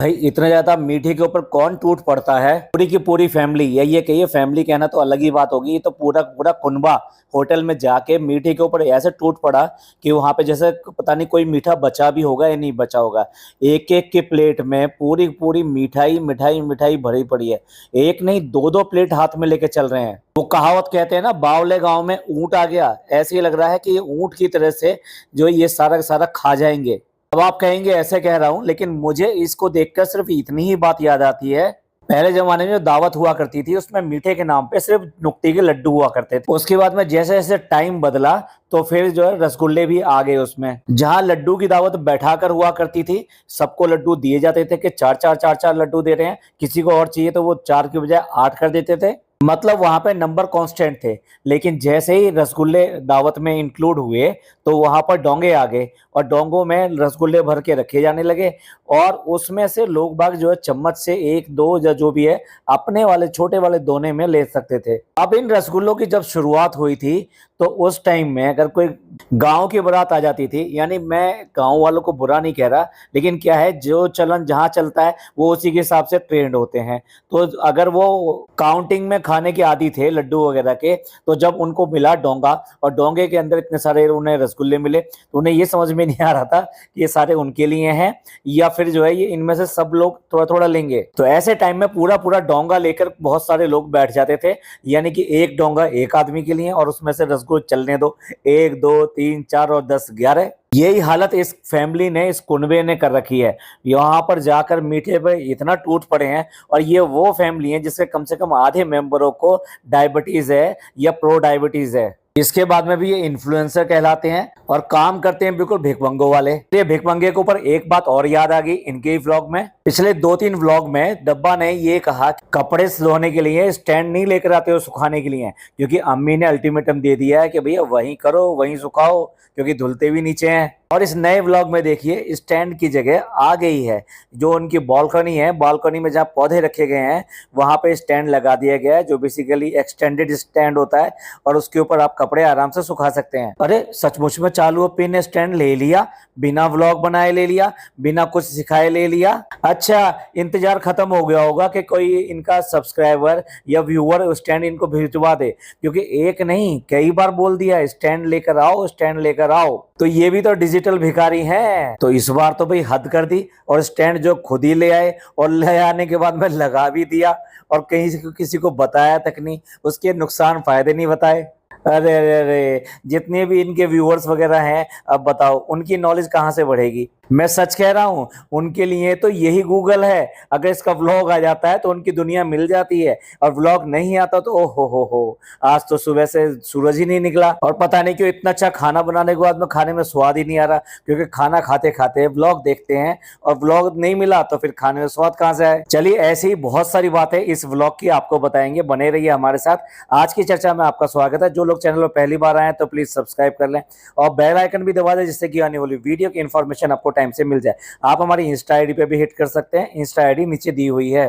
भाई इतना ज्यादा मीठे के ऊपर कौन टूट पड़ता है। पूरी की पूरी फैमिली, या ये कहिए फैमिली कहना तो अलग ही बात होगी, ये तो पूरा पूरा कुनबा होटल में जाके मीठे के ऊपर ऐसे टूट पड़ा कि वहां पे जैसे पता नहीं कोई मीठा बचा भी होगा या नहीं बचा होगा। एक एक के प्लेट में पूरी पूरी मिठाई मिठाई मिठाई भरी पड़ी है। एक नहीं, दो दो प्लेट हाथ में लेके चल रहे हैं। वो कहावत कहते हैं ना, बावले गांव में ऊंट आ गया, ऐसे ही लग रहा है कि ये ऊंट की तरह से जो ये सारा का सारा खा जाएंगे। अब आप कहेंगे ऐसे कह रहा हूं, लेकिन मुझे इसको देखकर सिर्फ इतनी ही बात याद आती है। पहले जमाने में जो दावत हुआ करती थी उसमें मीठे के नाम पे सिर्फ नुक्ती के लड्डू हुआ करते थे। उसके बाद में जैसे जैसे टाइम बदला तो फिर जो है रसगुल्ले भी आ गए उसमें। जहां लड्डू की दावत बैठा कर हुआ करती थी, सबको लड्डू दिए जाते थे कि चार चार लड्डू दे रहे हैं, किसी को और चाहिए तो वो 4 की बजाय 8 कर देते थे। मतलब वहां पे नंबर कांस्टेंट थे। लेकिन जैसे ही रसगुल्ले दावत में इंक्लूड हुए तो वहां पर डोंगे आ गए और डोंगों में रसगुल्ले भर के रखे जाने लगे। और उसमें से लोग बाग जो है चम्मच से एक दो या जो भी है अपने वाले छोटे वाले दोने में ले सकते थे। अब इन रसगुल्लों की जब शुरुआत हुई थी तो उस टाइम में अगर कोई गांव की बारात आ जाती थी, यानी मैं गांव वालों को बुरा नहीं कह रहा, लेकिन क्या है जो चलन जहां चलता है वो उसी के हिसाब से ट्रेंड होते हैं। तो अगर वो काउंटिंग में खाने के आदी थे लड्डू वगैरह के, तो जब उनको मिला डोंगा और डोंगे के अंदर इतने सारे उन्हें रसगुल्ले मिले तो उन्हें ये समझ में नहीं आ रहा था कि ये सारे उनके लिए हैं या फिर जो है ये इनमें से सब लोग थोड़ा थोड़ा लेंगे। तो ऐसे टाइम में पूरा पूरा डोंगा लेकर बहुत सारे लोग बैठ जाते थे, यानी कि एक डोंगा एक आदमी के लिए और उसमें से रसगुल्ले चलने दो, 1 2 3 4 और 10 11। यही हालत इस फैमिली ने, इस कुनबे ने कर रखी है। यहाँ पर जाकर मीठे पे इतना टूट पड़े हैं। और ये वो फैमिली है जिसके कम से कम आधे मेंबरों को डायबिटीज है या प्रो डायबिटीज है। इसके बाद में भी ये इन्फ्लुएंसर कहलाते हैं और काम करते हैं बिल्कुल भिखमंगों वाले। ये भिखमंगे के ऊपर एक बात और याद आ गई इनके ही व्लॉग में। पिछले 2-3 व्लॉग में डब्बा ने ये कहा कपड़े धोने के लिए स्टैंड नहीं लेकर आते हो सुखाने के लिए, क्योंकि अम्मी ने अल्टीमेटम दे दिया है कि भैया वहीं करो वहीं सुखाओ, क्योंकि धुलते भी नीचे हैं। और इस नए व्लॉग में देखिए स्टैंड की जगह आ गई है। जो उनकी बालकनी है, बालकनी में जहाँ पौधे रखे गए हैं वहां पे स्टैंड लगा दिया गया है, जो बेसिकली एक्सटेंडेड स्टैंड होता है और उसके ऊपर आप कपड़े आराम से सुखा सकते हैं। अरे सचमुच में चालू अपी ने स्टैंड ले लिया, बिना व्लॉग बनाए ले लिया, बिना कुछ सिखाए ले लिया। अच्छा, इंतजार खत्म हो गया होगा कि कोई इनका सब्सक्राइबर या व्यूअर स्टैंड इनको भिजवा दे, क्योंकि एक नहीं कई बार बोल दिया स्टैंड लेकर आओ स्टैंड लेकर आओ। तो ये भी तो डिजिटल भिखारी हैं। तो इस बार तो भाई हद कर दी और स्टैंड जो खुद ही ले आए और ले आने के बाद में लगा भी दिया और कहीं से किसी को बताया तक नहीं, उसके नुकसान फायदे नहीं बताए। अरे अरे अरे, जितने भी इनके व्यूअर्स वगैरह हैं अब बताओ उनकी नॉलेज कहाँ से बढ़ेगी। मैं सच कह रहा हूँ, उनके लिए तो यही गूगल है। अगर इसका व्लॉग आ जाता है तो उनकी दुनिया मिल जाती है, और व्लॉग नहीं आता तो ओ हो, आज तो सुबह से सूरज ही नहीं निकला। और पता नहीं क्यों इतना अच्छा खाना बनाने के बाद में खाने में स्वाद ही नहीं आ रहा, क्योंकि खाना खाते खाते व्लॉग देखते हैं और व्लॉग नहीं मिला तो फिर खाने में स्वाद कहाँ से आए। चलिए ऐसी ही बहुत सारी बातें इस व्लॉग की आपको बताएंगे, बने रहिए हमारे साथ। आज की चर्चा में आपका स्वागत है। जो लोग चैनल पर पहली बार आए तो प्लीज सब्सक्राइब कर लें और बेल आइकन भी दबा दें, जिससे कि आने वाली वीडियो की इन्फॉर्मेशन आपको टाइम से मिल जाए। आप हमारी इंस्टा आईडी पे भी हिट कर सकते हैं, इंस्टा आईडी नीचे दी हुई है।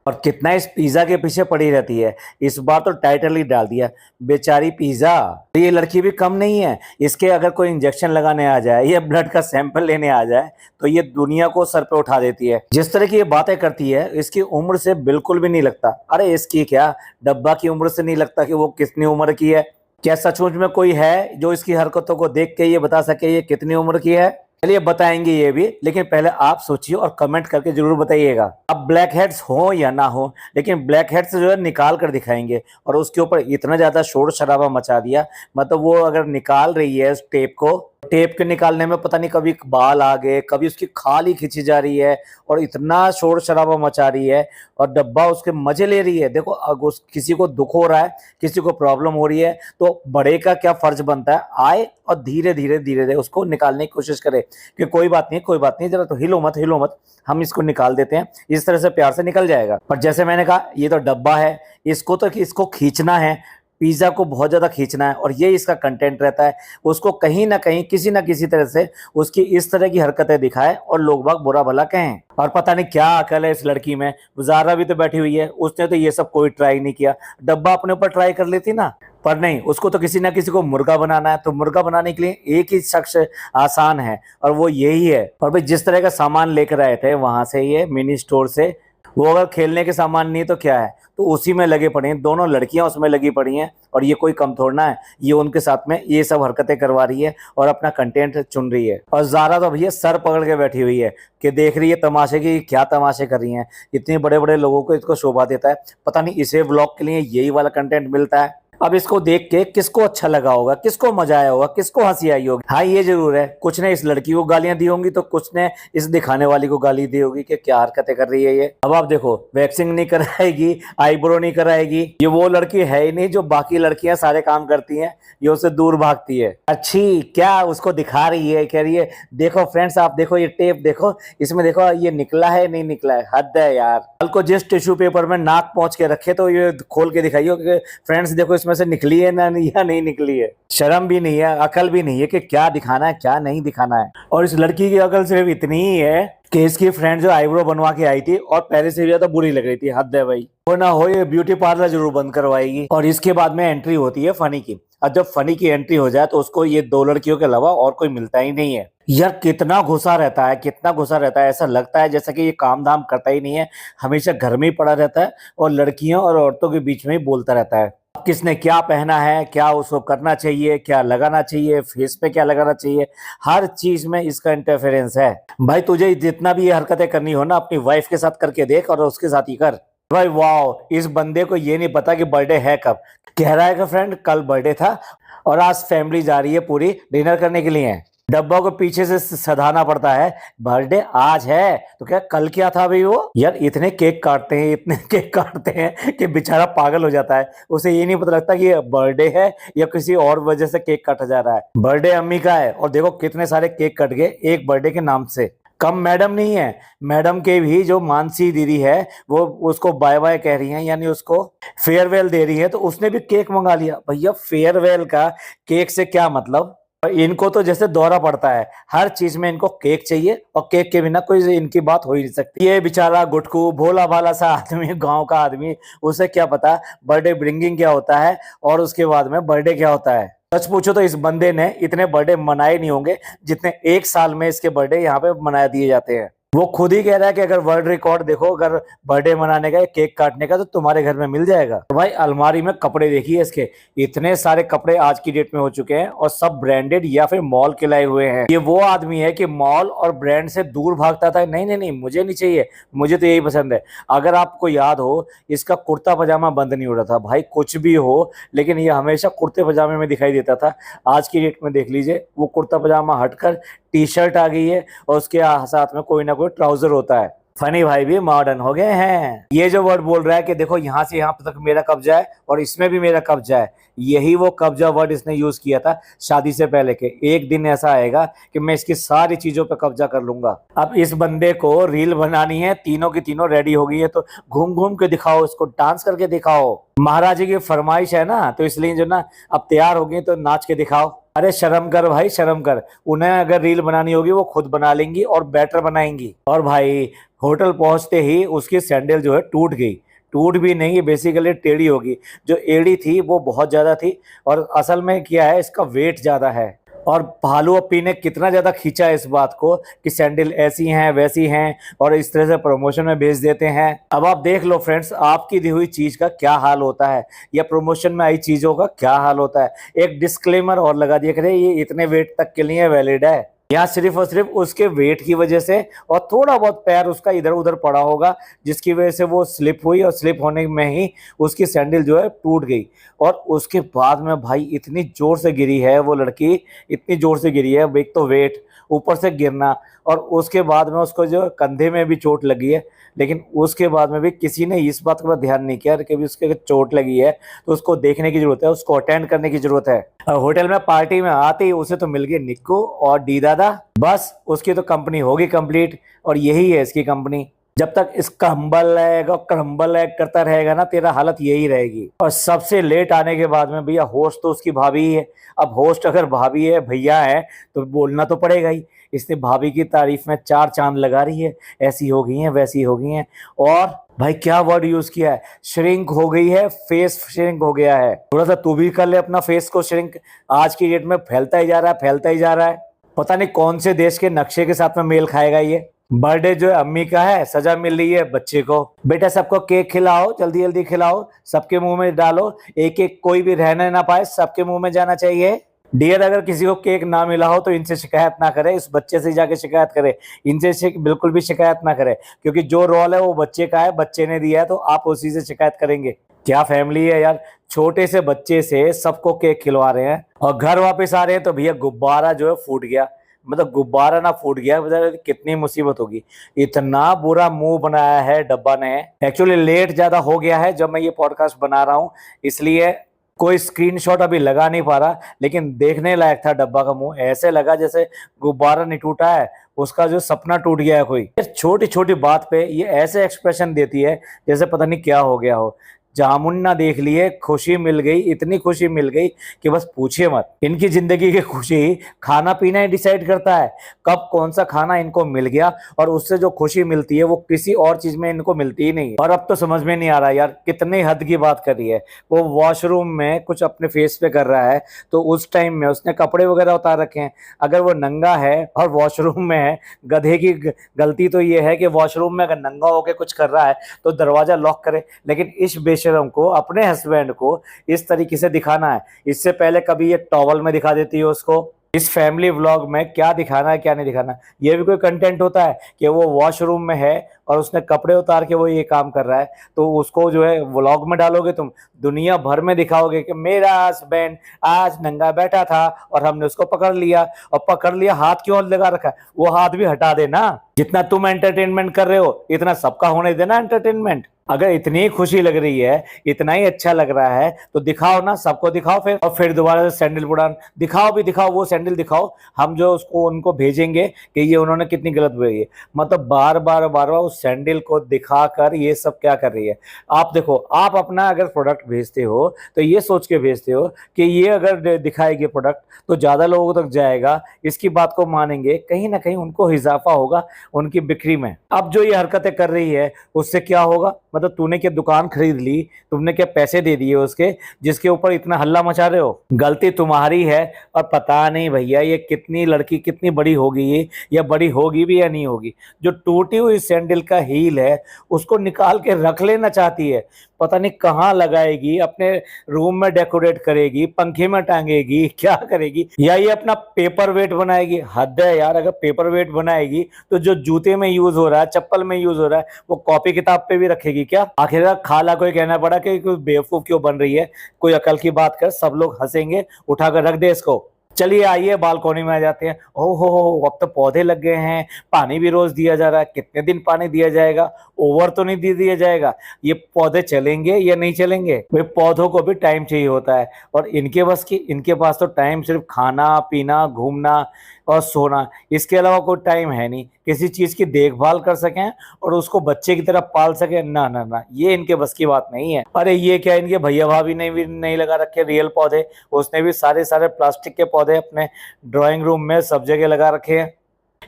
और कितना इस पिज्जा के पीछे पड़ी रहती है, इस बार तो टाइटल ही डाल दिया, बेचारी पिज्जा। ये लड़की भी कम नहीं है, इसके अगर कोई इंजेक्शन लगाने आ जाए या ब्लड का सैंपल लेने आ जाए तो ये दुनिया को सर पे उठा देती है। जिस तरह की ये बातें करती है इसकी उम्र से बिल्कुल भी नहीं लगता। अरे इसकी क्या, डब्बा की उम्र से नहीं लगता कि वो कितनी उम्र की है। क्या सचमुच में कोई है जो इसकी हरकतों को देख के ये बता सके ये कितनी उम्र की है? चलिए बताएंगे ये भी, लेकिन पहले आप सोचिए और कमेंट करके जरूर बताइएगा। अब ब्लैक हेड्स हो या ना हो, लेकिन ब्लैक हेड्स जो है निकाल कर दिखाएंगे। और उसके ऊपर इतना ज्यादा शोर शराबा मचा दिया, मतलब वो अगर निकाल रही है उस टेप को, टेप के निकालने में पता नहीं कभी बाल आ गए, कभी उसकी खाल ही खींची जा रही है और इतना शोर शराबा मचा रही है और डब्बा उसके मजे ले रही है। देखो अगर किसी को दुख हो रहा है, किसी को प्रॉब्लम हो रही है, तो बड़े का क्या फर्ज बनता है आए और धीरे धीरे धीरे धीरे उसको निकालने की कोशिश करे कि कोई बात नहीं जरा तो हिलो मत, हम इसको निकाल देते हैं, इस तरह से प्यार से निकल जाएगा। पर जैसे मैंने कहा ये तो डब्बा है, इसको खींचना है पिज्जा को बहुत ज्यादा खींचना है और ये इसका कंटेंट रहता है। उसको कहीं ना कहीं किसी ना किसी तरह से उसकी इस तरह की हरकतें दिखाए और लोग बाग बुरा भला कहें। और पता नहीं क्या अकल है इस लड़की में। ज़ारा भी तो बैठी हुई है, उसने तो ये सब कोई ट्राई नहीं किया। डब्बा अपने ऊपर ट्राई कर लेती ना, पर नहीं, उसको तो किसी ना किसी को मुर्गा बनाना है। तो मुर्गा बनाने के लिए एक ही शख्स आसान है और वो यही है। और भाई जिस तरह का सामान लेकर आए थे वहां से, ये मिनी स्टोर से, वो अगर खेलने के सामान नहीं तो क्या है, तो उसी में लगे पड़े हैं। दोनों लड़कियां उसमें लगी पड़ी हैं और ये कोई कम थोड़ना है। ये उनके साथ में ये सब हरकतें करवा रही है और अपना कंटेंट चुन रही है। और ज़ारा तो भैया सर पकड़ के बैठी हुई है कि देख रही है तमाशे की, क्या तमाशे कर रही हैं। इतने बड़े बड़े लोगों को इसको शोभा देता है। पता नहीं इसे व्लॉग के लिए यही वाला कंटेंट मिलता है। अब इसको देख के किसको अच्छा लगा होगा, किसको मजा आया होगा, किसको हंसी आई होगी। हाँ ये जरूर है, कुछ ने इस लड़की को गालियां दी होंगी तो कुछ ने इस दिखाने वाली को गाली दी होगी कि क्या हरकतें कर रही है ये। अब आप देखो, वैक्सिंग नहीं कराएगी, आईब्रो नहीं कराएगी। ये वो लड़की है ही नहीं जो बाकी लड़कियां सारे काम करती हैं, ये उससे दूर भागती है। अच्छी क्या उसको दिखा रही है, कह रही है देखो फ्रेंड्स, आप देखो ये टेप देखो, इसमें देखो ये निकला है नहीं निकला है। हद है यार। कल को जिस टिश्यू पेपर में नाक पहुंच के रखे तो ये खोल के दिखाइए कि फ्रेंड्स देखो इसमें से निकली है ना या नहीं निकली है। शर्म भी नहीं है, अकल भी नहीं है कि क्या दिखाना है क्या नहीं दिखाना है। और इस लड़की की अकल सिर्फ इतनी ही है कि इसकी फ्रेंड जो आईब्रो बनवा के आई थी और पहले से भी ज्यादा बुरी लग रही थी। हद है भाई। हो ना हो ये ब्यूटी पार्लर जरूर बंद करवाएगी। और इसके बाद में एंट्री होती है फनी की। और जब फनी की एंट्री हो जाए तो उसको ये दो लड़कियों के अलावा और कोई मिलता ही नहीं है। यार कितना गुस्सा रहता है, कितना गुस्सा रहता है। ऐसा लगता है जैसा कि ये काम धाम करता ही नहीं है, हमेशा घर में ही पड़ा रहता है और लड़कियों और औरतों के बीच में ही बोलता रहता है। किसने क्या पहना है, क्या उसको करना चाहिए, क्या लगाना चाहिए, फेस पे क्या लगाना चाहिए, हर चीज में इसका इंटरफेरेंस है। भाई तुझे जितना भी ये हरकतें करनी हो ना, अपनी वाइफ के साथ करके देख और उसके साथ ही कर। भाई वाह, इस बंदे को ये नहीं पता कि बर्थडे है कब। कह रहा है कि फ्रेंड कल बर्थडे था और आज फैमिली जा रही है पूरी डिनर करने के लिए। डब्बा को पीछे से सधाना पड़ता है, बर्थडे आज है तो क्या कल क्या था भाई वो। यार इतने केक काटते हैं, इतने केक काटते हैं कि बेचारा पागल हो जाता है। उसे ये नहीं पता लगता कि ये बर्थडे है या किसी और वजह से केक काटा जा रहा है। बर्थडे अम्मी का है और देखो कितने सारे केक कट गए एक बर्थडे के नाम से। कम मैडम नहीं है, मैडम के भी जो मानसी दीदी है वो उसको बाय बाय कह रही हैं, यानी उसको फेयरवेल दे रही है, तो उसने भी केक मंगा लिया। भैया फेयरवेल का केक से क्या मतलब। इनको तो जैसे दौरा पड़ता है, हर चीज में इनको केक चाहिए और केक के बिना कोई इनकी बात हो ही नहीं सकती। ये बेचारा गुटकू भोला भाला सा आदमी, गांव का आदमी, उसे क्या पता बर्थडे ब्रिंगिंग क्या होता है और उसके बाद में बर्थडे क्या होता है। सच पूछो तो इस बंदे ने इतने बर्थडे मनाए नहीं होंगे जितने एक साल में इसके बर्थडे यहाँ पे मनाए दिए जाते हैं। वो खुद ही कह रहा है कि अगर वर्ल्ड रिकॉर्ड देखो, अगर बर्थडे मनाने का, केक काटने का, तो तुम्हारे घर में मिल जाएगा। तो भाई अलमारी में कपड़े देखिए इसके, इतने सारे कपड़े आज की डेट में हो चुके हैं और सब ब्रांडेड या फिर मॉल के लाए हुए हैं। ये वो आदमी है कि मॉल और ब्रांड से दूर भागता था। नहीं नहीं नहीं, मुझे नहीं चाहिए, मुझे तो यही पसंद है। अगर आपको याद हो, इसका कुर्ता पजामा बंद नहीं हो रहा था। भाई कुछ भी हो, लेकिन ये हमेशा कुर्ते पजामे में दिखाई देता था। आज की डेट में देख लीजिए, वो कुर्ता पजामा हटकर टी शर्ट आ गई है और उसके साथ में कोई ना कोई ट्राउजर होता है। फनी भाई भी मॉडर्न हो गए हैं। ये जो वर्ड बोल रहा है कि देखो यहाँ से यहाँ तक मेरा कब्जा है और इसमें भी मेरा कब्जा है, यही वो कब्जा वर्ड इसने यूज किया था शादी से पहले के। एक दिन ऐसा आएगा कि मैं इसकी सारी चीजों पे कब्जा कर लूंगा। अब इस बंदे को रील बनानी है, तीनों की तीनों रेडी हो गई है, तो घूम घूम के दिखाओ, इसको डांस करके दिखाओ। महाराजी की फरमाइश है ना, तो इसलिए जो ना अब तैयार हो गई तो नाच के दिखाओ। अरे शर्म कर भाई, शर्म कर। उन्हें अगर रील बनानी होगी वो खुद बना लेंगी और बेटर बनाएंगी। और भाई होटल पहुंचते ही उसकी सैंडल जो है टूट गई। टूट भी नहीं, बेसिकली टेढ़ी होगी। जो एड़ी थी वो बहुत ज्यादा थी और असल में क्या है, इसका वेट ज्यादा है। और भालू अपी ने कितना ज्यादा खींचा इस बात को कि सैंडल ऐसी हैं वैसी हैं और इस तरह से प्रमोशन में भेज देते हैं। अब आप देख लो फ्रेंड्स, आपकी दी हुई चीज का क्या हाल होता है या प्रमोशन में आई चीजों का क्या हाल होता है। एक डिस्क्लेमर और लगा दिया करे, ये इतने वेट तक के लिए वैलिड है। यहाँ सिर्फ और सिर्फ उसके वेट की वजह से और थोड़ा बहुत पैर उसका इधर उधर पड़ा होगा, जिसकी वजह से वो स्लिप हुई और स्लिप होने में ही उसकी सैंडल जो है टूट गई। और उसके बाद में भाई इतनी जोर से गिरी है वो लड़की, इतनी जोर से गिरी है, एक तो वेट, ऊपर से गिरना, और उसके बाद में उसको जो कंधे में भी चोट लगी है। लेकिन उसके बाद में भी किसी ने इस बात पर ध्यान नहीं किया कि भी उसके चोट लगी है तो उसको देखने की जरूरत है, उसको अटेंड करने की जरूरत है। होटल में पार्टी में आते ही उसे तो मिल गए निक्कू और डी दादा, बस उसकी तो कंपनी होगी कंप्लीट और यही है इसकी कंपनी। जब तक इस क्रम्बल करता रहेगा ना, तेरा हालत यही रहेगी। और सबसे लेट आने के बाद में भैया होस्ट तो उसकी भाभी ही है। अब होस्ट अगर भाभी है, भैया है, तो बोलना तो पड़ेगा ही। इसने भाभी की तारीफ में चार चांद लगा रही है, ऐसी हो गई है, वैसी हो गई है। और भाई क्या वर्ड यूज किया है, श्रिंक हो गई है, फेस श्रिंक हो गया है। थोड़ा सा तू भी कर ले अपना फेस को श्रिंक। आज की डेट में फैलता ही जा रहा है, फैलता ही जा रहा है। पता नहीं कौन से देश के नक्शे के साथ में मेल खाएगा ये। बर्थडे जो है अम्मी का है, सजा मिल रही है बच्चे को। बेटा सबको केक खिलाओ, जल्दी जल्दी खिलाओ, सबके मुंह में डालो, एक एक कोई भी रहने ना पाए, सबके मुंह में जाना चाहिए। डियर, अगर किसी को केक ना मिला हो तो इनसे शिकायत ना करे, इस बच्चे से जाके शिकायत करे। इनसे बिल्कुल भी शिकायत ना करे, क्योंकि जो रोल है वो बच्चे का है, बच्चे ने दिया है, तो आप उसी से शिकायत करेंगे। क्या फैमिली है यार, छोटे से बच्चे से सबको केक खिलवा रहे हैं, और घर वापस आ रहे हैं तो भैया गुब्बारा जो है फूट गया। मतलब गुब्बारा ना फूट गया, मतलब कितनी मुसीबत होगी। इतना बुरा मुंह बनाया है डब्बा ने। एक्चुअली लेट ज्यादा हो गया है जब मैं ये पॉडकास्ट बना रहा हूँ, इसलिए कोई स्क्रीनशॉट अभी लगा नहीं पा रहा, लेकिन देखने लायक था डब्बा का मुंह। ऐसे लगा जैसे गुब्बारा नहीं टूटा है, उसका जो सपना टूट गया है कोई। छोटी छोटी बात पे ये ऐसे एक्सप्रेशन देती है जैसे पता नहीं क्या हो गया हो। जामुन ना देख लिए, खुशी मिल गई, इतनी खुशी मिल गई कि बस पूछिए मत। इनकी जिंदगी की खुशी खाना पीना ही डिसाइड करता है, कब कौन सा खाना इनको मिल गया, और उससे जो खुशी मिलती है वो किसी और चीज में इनको मिलती ही नहीं है। और अब तो समझ में नहीं आ रहा यार, कितनी हद की बात कर रही है। वो वॉशरूम में कुछ अपने फेस पे कर रहा है, तो उस टाइम में उसने कपड़े वगैरह उतार रखे हैं। अगर वो नंगा है और वॉशरूम में है, गधे की गलती तो ये है कि वॉशरूम में अगर नंगा होकर कुछ कर रहा है तो दरवाजा लॉक करे, लेकिन इस बेशरम को अपने हस्बैंड को इस तरीके से दिखाना है। इससे पहले कभी ये टॉवल में दिखा देती है उसको। इस फैमिली व्लॉग में क्या दिखाना है क्या नहीं दिखाना, ये भी कोई कंटेंट होता है कि वो वॉशरूम में है और उसने कपड़े उतार के वो ये काम कर रहा है, तो उसको जो है व्लॉग में डालोगे तुम, दुनिया भर में दिखाओगे कि मेरा हस्बैंड आज नंगा बैठा था और हमने उसको पकड़ लिया। और पकड़ लिया, हाथ क्यों लगा रखा है, वो हाथ भी हटा देना। जितना तुम एंटरटेनमेंट कर रहे हो इतना सबका होने देना एंटरटेनमेंट। अगर इतनी खुशी लग रही है, इतना ही अच्छा लग रहा है, तो दिखाओ ना, सबको दिखाओ फिर। और फिर दोबारा से सैंडल उड़ान दिखाओ, भी दिखाओ, वो सैंडल दिखाओ, हम जो उसको उनको भेजेंगे कि ये उन्होंने कितनी गलत बोली है। मतलब बार बार बार बार उस सैंडल को दिखाकर ये सब क्या कर रही है। आप देखो, आप अपना अगर प्रोडक्ट भेजते हो तो ये सोच के भेजते हो कि ये अगर दिखाएगी प्रोडक्ट तो ज्यादा लोगों तक जाएगा, इसकी बात को मानेंगे, कहीं ना कहीं उनको इजाफा होगा उनकी बिक्री में। अब जो ये हरकतें कर रही है उससे क्या होगा, मतलब तूने क्या दुकान खरीद ली, तुमने क्या पैसे दे दिए उसके, जिसके ऊपर इतना हल्ला मचा रहे हो। गलती तुम्हारी है, और पता नहीं भैया ये कितनी लड़की कितनी बड़ी होगी ये, या बड़ी होगी भी या नहीं होगी। जो टूटी हुई सैंडल का हील है उसको निकाल के रख लेना चाहती है, पता नहीं कहाँ लगाएगी, अपने रूम में डेकोरेट करेगी, पंखे में टांगेगी, क्या करेगी, या ये अपना पेपर वेट बनाएगी। हद है यार, अगर पेपर वेट बनाएगी तो जो जूते में यूज हो रहा है, चप्पल में यूज हो रहा है, वो कॉपी किताब पे भी रखेगी क्या। आखिर खाला को कहना पड़ा कि कोई बेवकूफ क्यों बन रही है, कोई अकल की बात कर, सब लोग हंसेंगे, उठाकर रख दे इसको। चलिए आइए बालकोनी में आ जाते हैं। ओहो हो, अब तो पौधे लग गए हैं, पानी भी रोज दिया जा रहा है। कितने दिन पानी दिया जाएगा, ओवर तो नहीं दे दिया जाएगा। ये पौधे चलेंगे या नहीं चलेंगे, भाई पौधों को भी टाइम चाहिए होता है। और इनके पास तो टाइम सिर्फ खाना पीना, घूमना और सोना, इसके अलावा कोई टाइम है नहीं किसी चीज की देखभाल कर सकें और उसको बच्चे की तरह पाल सके। ना ना ना, ये इनके बस की बात नहीं है। अरे ये क्या, इनके भैया भाभी ने भी नहीं लगा रखे रियल पौधे, उसने भी सारे सारे प्लास्टिक के पौधे अपने ड्राइंग रूम में सब जगह लगा रखे हैं।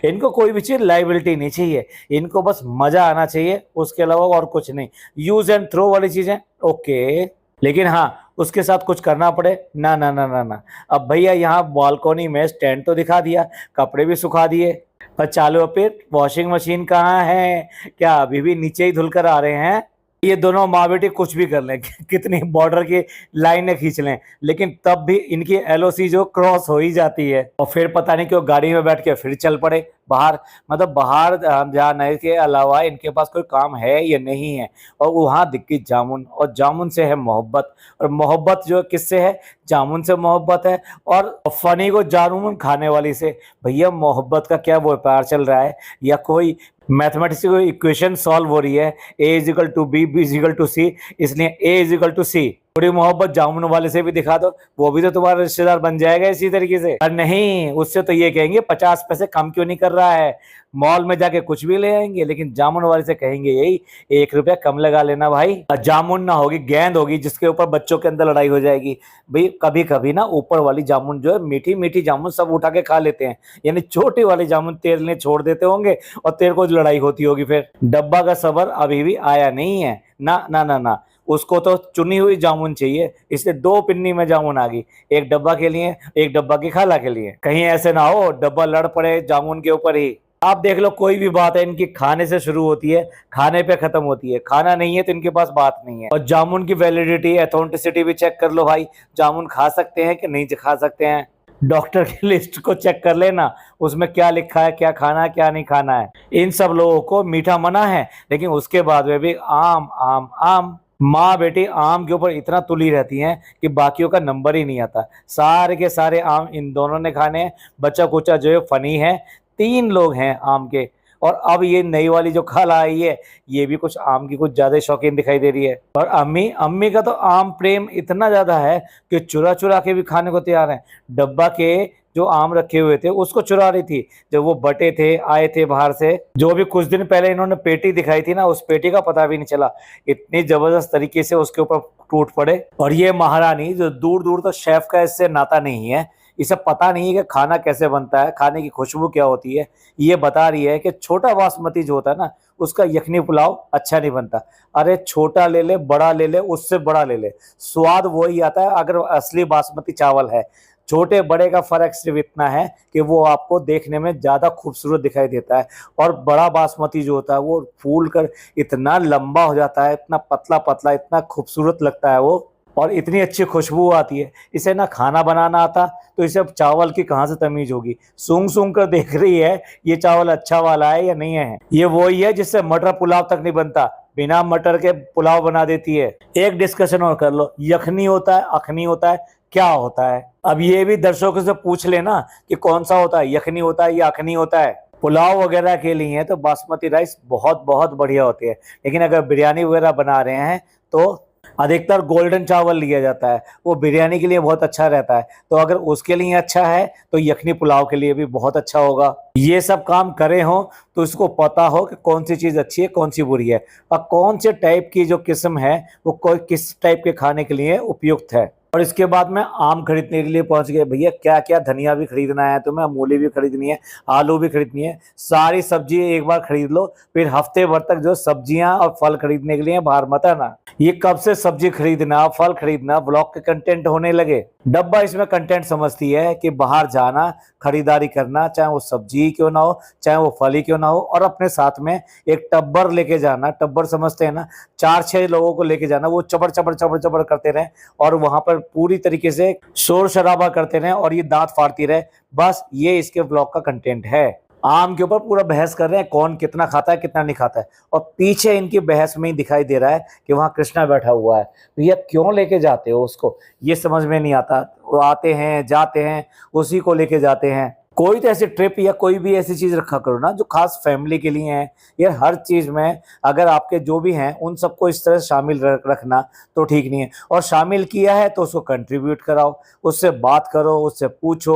इनको कोई भी चीज लाइबिलिटी नहीं चाहिए, इनको बस मजा आना चाहिए, उसके अलावा और कुछ नहीं। यूज एंड थ्रो वाली चीजें ओके, लेकिन हाँ उसके साथ कुछ करना पड़े, ना ना ना ना ना। अब भैया यहाँ बालकोनी में स्टैंड तो दिखा दिया, कपड़े भी सुखा दिए, पर चालू फिर वॉशिंग मशीन कहाँ है, क्या अभी भी नीचे ही धुल कर आ रहे हैं। ये दोनों माँ बेटी कुछ भी कर लें, कितनी बॉर्डर की लाइनें खींच लें, लेकिन तब भी इनकी एलओसी जो क्रॉस हो ही जाती है। और फिर पता नहीं क्यों गाड़ी में बैठ के फिर चल पड़े बाहर। मतलब बाहर जाने के अलावा इनके पास कोई काम है या नहीं है। और वहाँ दिखी जामुन, और जामुन से है मोहब्बत, और मोहब्बत जो किससे है, जामुन से मोहब्बत है। और फनी को जामुन खाने वाली से। भैया मोहब्बत का क्या व्यापार चल रहा है, या कोई मैथमेटिक्स की इक्वेशन सॉल्व हो रही है, A is equal to B, B is equal to C, इसलिए A is equal to C. थोड़ी मोहब्बत जामुन वाले से भी दिखा दो, वो भी तो तुम्हारा रिश्तेदार बन जाएगा इसी तरीके से। और नहीं, उससे तो ये कहेंगे 50 पैसे कम क्यों नहीं कर रहा है, मॉल में जाके कुछ भी ले आएंगे, लेकिन जामुन वाले से कहेंगे यही 1 रुपया कम लगा लेना भाई। जामुन ना होगी, गेंद होगी, जिसके ऊपर बच्चों के अंदर लड़ाई हो जाएगी। भाई कभी कभी ना ऊपर वाली जामुन जो है, मीठी मीठी जामुन सब उठा के खा लेते हैं, यानी छोटी वाली जामुन तेरे लिए छोड़ देते होंगे और तेरे को लड़ाई होती होगी। फिर डब्बा का सबर अभी भी आया नहीं है ना ना ना ना, उसको तो चुनी हुई जामुन चाहिए, इसलिए 2 पिन्नी में जामुन आ गई, एक डब्बा के लिए, एक डब्बा की खाला के लिए। कहीं ऐसे ना हो डब्बा लड़ पड़े जामुन के ऊपर ही। आप देख लो कोई भी बात है इनकी खाने से शुरू होती है, खाने पे खत्म होती है। खाना नहीं है तो इनके पास बात नहीं है। और जामुन की वैलिडिटी, एथेंटिसिटी भी चेक कर लो भाई, जामुन खा सकते हैं कि नहीं खा सकते हैं। डॉक्टर की लिस्ट को चेक कर लेना, उसमें क्या लिखा है, क्या खाना है क्या नहीं खाना है। इन सब लोगों को मीठा मना है, लेकिन उसके बाद में भी आम आम आम। माँ बेटी आम के ऊपर इतना तुली रहती हैं कि बाकियों का नंबर ही नहीं आता। सारे के सारे आम इन दोनों ने खाने हैं। बच्चा कुचा जो है फनी है, 3 लोग हैं आम के। और अब ये नई वाली जो खाला आई है, ये भी कुछ आम की कुछ ज्यादा शौकीन दिखाई दे रही है। और अम्मी अम्मी का तो आम प्रेम इतना ज्यादा है कि चुरा चुरा के भी खाने को तैयार है। डब्बा के जो आम रखे हुए थे उसको चुरा रही थी। जब वो बटे थे, आए थे बाहर से, जो भी कुछ दिन पहले इन्होंने पेटी दिखाई थी ना, उस पेटी का पता भी नहीं चला, इतनी जबरदस्त तरीके से उसके ऊपर टूट पड़े। और ये महारानी जो दूर दूर तक शेफ का इससे नाता नहीं है, इसे पता नहीं है कि खाना कैसे बनता है, खाने की खुशबू क्या होती है। ये बता रही है कि छोटा बासमती जो होता है ना, उसका यखनी पुलाव अच्छा नहीं बनता। अरे छोटा ले ले, बड़ा ले ले, उससे बड़ा ले ले, स्वाद वही आता है अगर असली बासमती चावल है। छोटे बड़े का फर्क सिर्फ इतना है कि वो आपको देखने में ज्यादा खूबसूरत दिखाई देता है, और बड़ा बासमती जो होता है वो फूल कर इतना लंबा हो जाता है, इतना पतला पतला, इतना खूबसूरत लगता है वो, और इतनी अच्छी खुशबू आती है। इसे ना खाना बनाना आता तो इसे अब चावल की कहाँ से तमीज होगी। सूंघ सूंघ कर देख रही है ये चावल अच्छा वाला है या नहीं है। ये वही है जिससे मटर पुलाव तक नहीं बनता, बिना मटर के पुलाव बना देती है। एक डिस्कशन और कर लो, यखनी होता है, अखनी होता है, क्या होता है? अब ये भी दर्शकों से पूछ लेना कि कौन सा होता है, यखनी होता है या अखनी होता है। पुलाव वगैरह के लिए तो बासमती राइस बहुत बहुत बढ़िया होती है, लेकिन अगर बिरयानी वगैरह बना रहे हैं तो अधिकतर गोल्डन चावल लिया जाता है, वो बिरयानी के लिए बहुत अच्छा रहता है। तो अगर उसके लिए अच्छा है तो यखनी पुलाव के लिए भी बहुत अच्छा होगा। ये सब काम करे हो तो इसको पता हो कि कौन सी चीज़ अच्छी है, कौन सी बुरी है, और कौन से टाइप की जो किस्म है वो कोई किस टाइप के खाने के लिए उपयुक्त है। और इसके बाद में आम खरीदने के लिए पहुंच गए। भैया क्या क्या, धनिया भी खरीदना है तुम्हें, मूली भी खरीदनी है, आलू भी खरीदनी है, सारी सब्जी एक बार खरीद लो, फिर हफ्ते भर तक जो सब्जियां और फल खरीदने के लिए बाहर मत आना। ये कब से सब्जी खरीदना, फल खरीदना ब्लॉग के कंटेंट होने लगे। डब्बा इसमें कंटेंट समझती है कि बाहर जाना, खरीदारी करना, चाहे वो सब्जी क्यों ना हो, चाहे वो फल ही क्यों ना हो, और अपने साथ में एक टब्बर लेके जाना। टब्बर समझते हैं ना, 4-6 लोगों को लेके जाना, वो चबर चबर चबर चबर करते रहे और वहां पर पूरी तरीके से शोर शराबा करते रहे और ये दांत फाड़ती रहे। बस ये इसके ब्लॉग का कंटेंट है। आम के ऊपर पूरा बहस कर रहे हैं कौन कितना खाता है कितना नहीं खाता है, और पीछे इनकी बहस में ही दिखाई दे रहा है कि वहां कृष्णा बैठा हुआ है। तो ये क्यों लेके जाते हो उसको, ये समझ में नहीं आता। वो आते हैं जाते हैं, उसी को लेके जाते हैं। कोई तो ऐसी ट्रिप या कोई भी ऐसी चीज रखा करो ना जो खास फैमिली के लिए है। यार हर चीज में अगर आपके जो भी हैं उन सबको इस तरह शामिल रखना तो ठीक नहीं है। और शामिल किया है तो उसको कंट्रीब्यूट कराओ, उससे बात करो, उससे पूछो,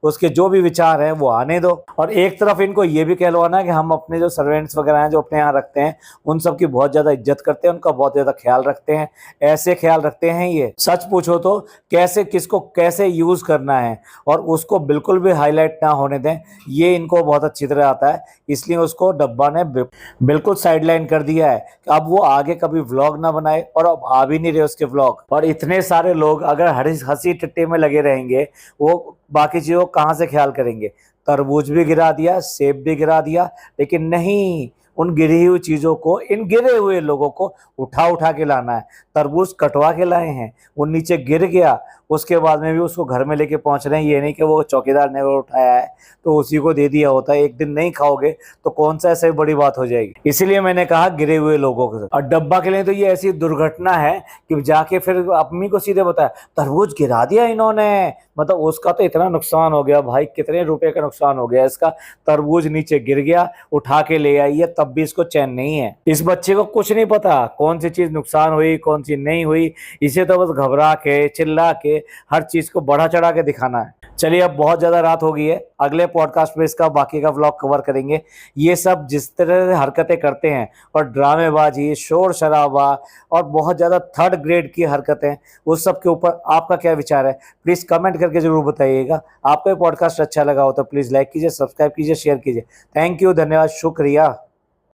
उसके जो भी विचार हैं वो आने दो। और एक तरफ इनको ये भी कहलवाना कि हम अपने जो सर्वेंट्स वगैरह हैं जो अपने यहाँ रखते हैं उन सबकी बहुत ज्यादा इज्जत करते हैं, उनका बहुत ज्यादा ख्याल रखते हैं। ऐसे ख्याल रखते हैं ये, सच पूछो तो कैसे किसको कैसे यूज करना है और उसको बिल्कुल भी हाईलाइट ना होने दें, ये इनको बहुत अच्छी तरह आता है। इसलिए उसको डब्बा ने बिल्कुल साइडलाइन कर दिया है कि अब वो आगे कभी व्लॉग ना बनाए, और अब आ भी नहीं रहे उसके व्लॉग। और इतने सारे लोग अगर हंसी टट्टे में लगे रहेंगे, वो बाकी चीजों को कहाँ से ख्याल करेंगे। तरबूज भी गिरा दिया, सेब भी गिरा दिया, लेकिन नहीं, उन गिरी हुई चीजों को, इन गिरे हुए लोगों को उठा उठा के लाना है। तरबूज कटवा के लाए हैं, वो नीचे गिर गया, उसके बाद में भी उसको घर में लेके पहुंच रहे हैं। ये नहीं कि वो चौकीदार ने उठाया है तो उसी को दे दिया होता है। एक दिन नहीं खाओगे तो कौन सा ऐसे बड़ी बात हो जाएगी। इसीलिए मैंने कहा गिरे हुए लोगों के। और डब्बा के लिए तो ये ऐसी दुर्घटना है कि जाके फिर अम्मी को सीधे बताया तरबूज गिरा दिया इन्होंने, मतलब उसका तो इतना नुकसान हो गया भाई, कितने रुपए का नुकसान हो गया इसका। तरबूज नीचे गिर गया, उठा के ले आई है, तब भी इसको चैन नहीं है। इस बच्चे को कुछ नहीं पता कौन सी चीज नुकसान हुई कौन सी नहीं हुई। इसे तो बस घबरा के चिल्ला के हर चीज को बढ़ा चढ़ा के दिखाना है। चलिए अब बहुत ज्यादा रात हो गई है, अगले पॉडकास्ट में इसका बाकी का व्लॉग कवर करेंगे। ये सब जिस तरह से हरकतें करते हैं और ड्रामेबाजी, शोर शराबा और बहुत ज्यादा थर्ड ग्रेड की हरकतें, उस सब के ऊपर आपका क्या विचार है प्लीज कमेंट करके जरूर बताइएगा। आपको ये पॉडकास्ट अच्छा लगा हो तो प्लीज लाइक कीजिए, सब्सक्राइब कीजिए, शेयर कीजिए। थैंक यू, धन्यवाद, शुक्रिया।